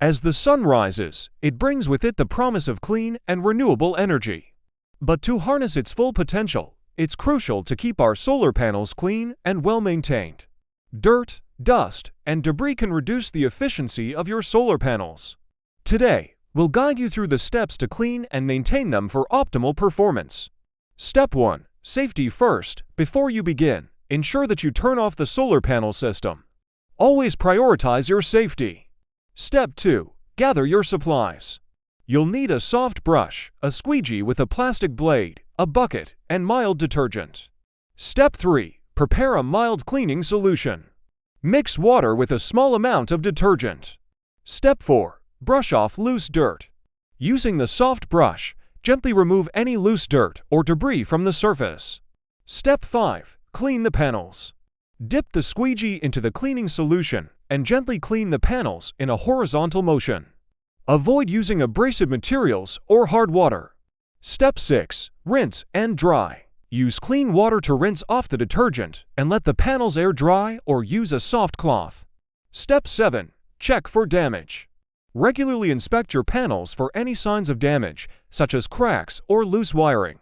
As the sun rises, it brings with it the promise of clean and renewable energy. But to harness its full potential, it's crucial to keep our solar panels clean and well-maintained. Dirt, dust, and debris can reduce the efficiency of your solar panels. Today, we'll guide you through the steps to clean and maintain them for optimal performance. Step 1. Safety first. Before you begin, ensure that you turn off the solar panel system. Always prioritize your safety. Step 2. Gather your supplies. You'll need a soft brush, a squeegee with a plastic blade, a bucket, and mild detergent. Step 3. Prepare a mild cleaning solution. Mix water with a small amount of detergent. Step 4. Brush off loose dirt. Using the soft brush, gently remove any loose dirt or debris from the surface. Step 5. Clean the panels. Dip the squeegee into the cleaning solution and gently clean the panels in a horizontal motion. Avoid using abrasive materials or hard water. Step 6. Rinse and dry. Use clean water to rinse off the detergent and let the panels air dry or use a soft cloth. Step 7. Check for damage. Regularly inspect your panels for any signs of damage, such as cracks or loose wiring.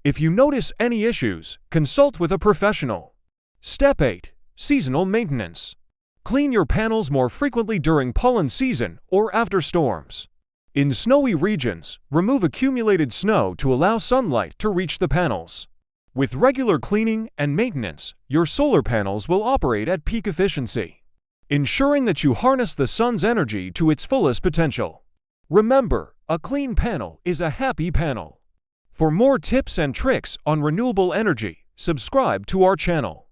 If you notice any issues, consult with a professional. Step 8. Seasonal maintenance. Clean your panels more frequently during pollen season or after storms. In snowy regions, remove accumulated snow to allow sunlight to reach the panels. With regular cleaning and maintenance, your solar panels will operate at peak efficiency, ensuring that you harness the sun's energy to its fullest potential. Remember, a clean panel is a happy panel. For more tips and tricks on renewable energy, subscribe to our channel.